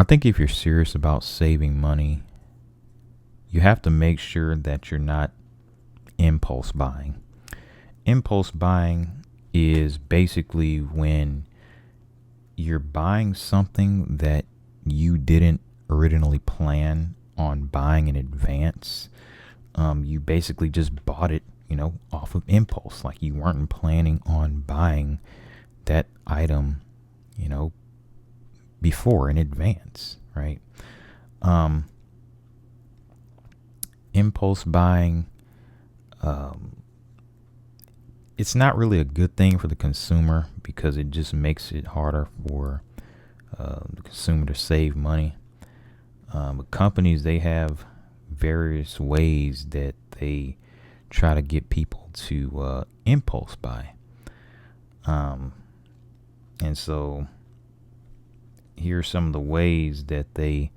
think if you're serious about saving money, you have to make sure that you're not impulse buying. Impulse buying is basically when you're buying something that you didn't originally plan on buying in advance. You basically just bought it, off of impulse. Like you weren't planning on buying that item, you know, before in advance, right? Um, Impulse buying, um, it's not really a good thing for the consumer because it just makes it harder for the consumer to save money. But companies, they have various ways that they try to get people to impulse buy. Um, and so here are some of the ways that they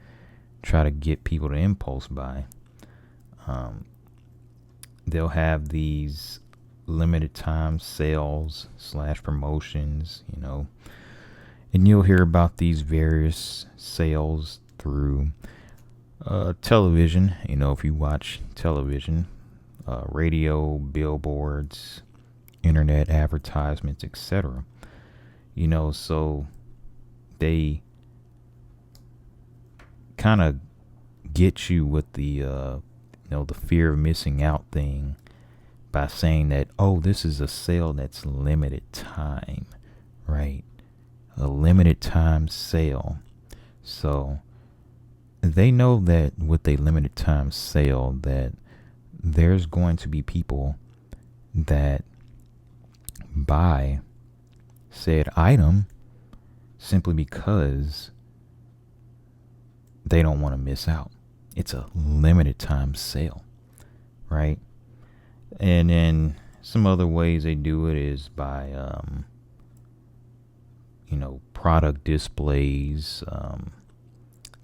try to get people to impulse buy. Um, they'll have these limited time sales slash promotions, and you'll hear about these various sales through television, if you watch television, radio, billboards, internet advertisements, etc. So they kind of get you with the fear of missing out thing by saying that, oh, this is a sale that's limited time, right? A limited time sale. So they know that with a limited time sale that there's going to be people that buy said item simply because they don't want to miss out. It's a limited time sale, right? And then some other ways they do it is by, product displays,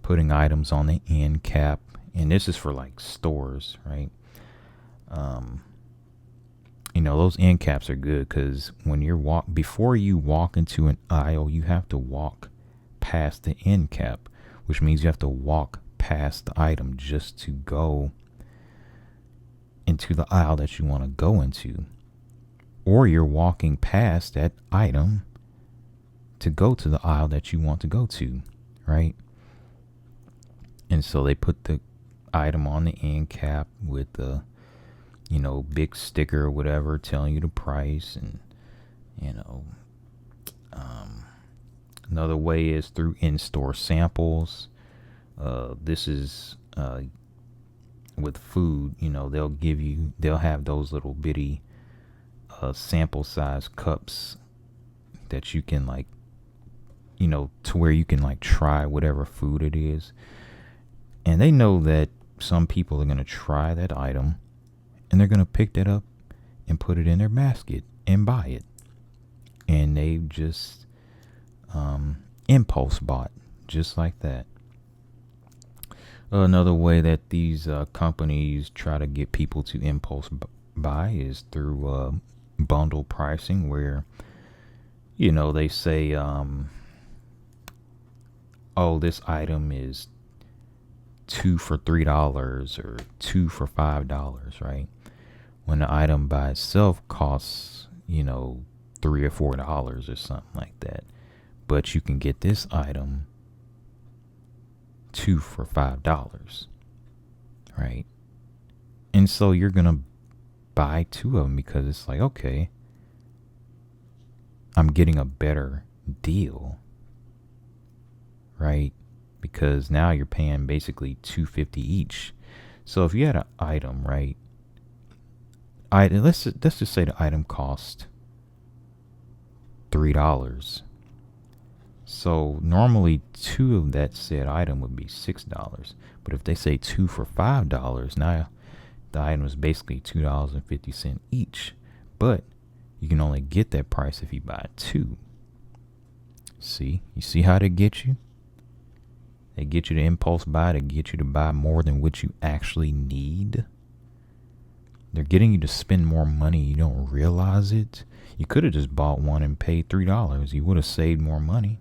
putting items on the end cap. And this is for like stores, right? Um, those end caps are good because when before you walk into an aisle, you have to walk past the end cap, which means you have to walk past the item just to go into the aisle that you want to go into, or you're walking past that item to go to the aisle that you want to go to, right? And so they put the item on the end cap with the big sticker or whatever telling you the price. And another way is through in-store samples. This is with food. They'll have those little bitty sample size cups that you can to where you can try whatever food it is. And they know that some people are going to try that item and they're going to pick that up and put it in their basket and buy it. And they just impulse bought just like that. Another way that these companies try to get people to impulse buy is through bundle pricing, where they say, oh, this item is 2 for $3 or 2 for $5, right? When the item by itself costs, $3 or $4 or something like that. But you can get this item 2 for $5, right? And so you're going to buy 2 of them because it's like, okay, I'm getting a better deal, right? Because now you're paying basically $2.50 each. So if you had an item, right? Let's just say the item cost $3. So normally 2 of that said item would be $6. But if they say 2 for $5, now the item is basically $2.50 each. But you can only get that price if you buy 2. You see how they get you? They get you to impulse buy, to get you to buy more than what you actually need. They're getting you to spend more money. You don't realize it. You could have just bought one and paid $3. You would have saved more money.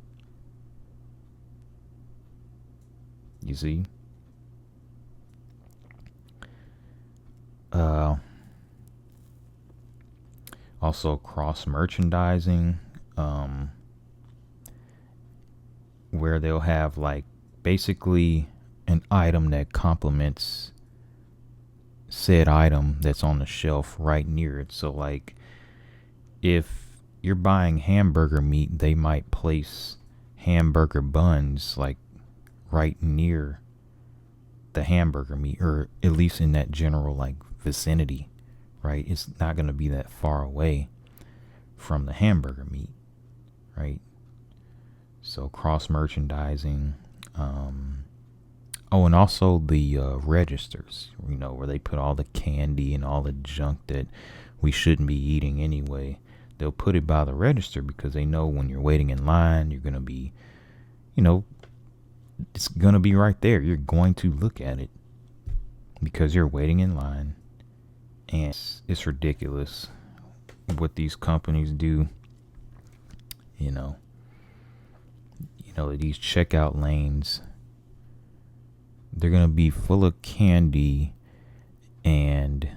You see? Uh, Also cross merchandising, where they'll have like basically an item that complements said item that's on the shelf right near it. So like if you're buying hamburger meat, they might place hamburger buns like right near the hamburger meat, or at least in that general like vicinity, right? It's not going to be that far away from the hamburger meat, right? So cross merchandising. Oh, and also the registers, where they put all the candy and all the junk that we shouldn't be eating anyway. They'll put it by the register because they know when you're waiting in line, you're going to be, it's going to be right there. You're going to look at it because you're waiting in line. And it's ridiculous what these companies do. These checkout lanes, they're going to be full of candy and,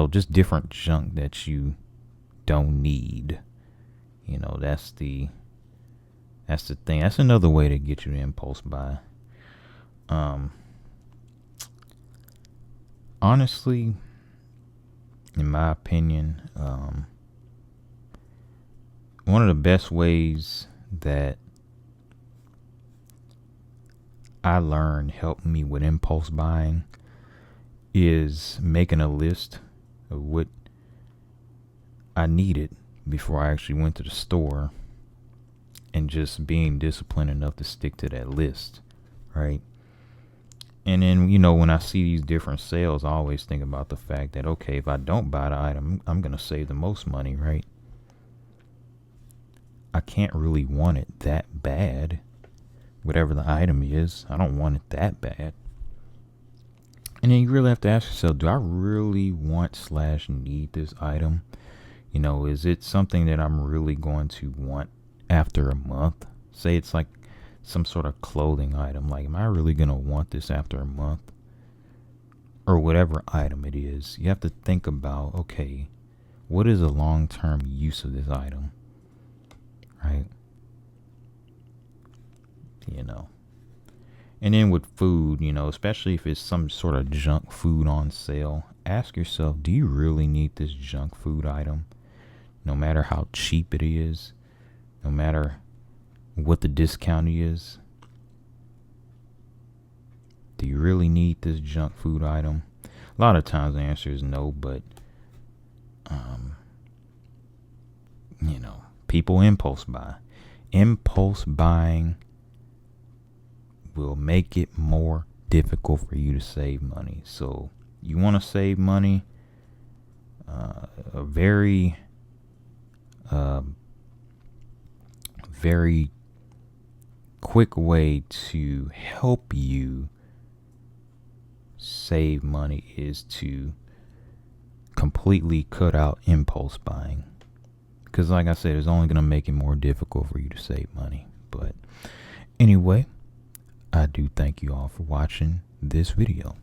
just different junk that you don't need. That's the thing. That's another way to get you to impulse buy. Honestly, in my opinion, one of the best ways that I learned helped me with impulse buying is making a list of what I needed before I actually went to the store, and just being disciplined enough to stick to that list, right? And then, when I see these different sales, I always think about the fact that, okay, if I don't buy the item, I'm going to save the most money, right? I can't really want it that bad. Whatever the item is, I don't want it that bad. And then you really have to ask yourself, do I really want/need this item? Is it something that I'm really going to want after a month? Say it's like some sort of clothing item. Like, am I really going to want this after a month? Or whatever item it is. You have to think about, okay, what is the long-term use of this item? Right? And then with food, especially if it's some sort of junk food on sale, ask yourself, do you really need this junk food item? No matter how cheap it is, no matter what the discount is, do you really need this junk food item? A lot of times the answer is no, but people impulse buy. Impulse buying will make it more difficult for you to save money. So you want to save money, a very quick way to help you save money is to completely cut out impulse buying. Because like I said, it's only going to make it more difficult for you to save money. But anyway, I do thank you all for watching this video.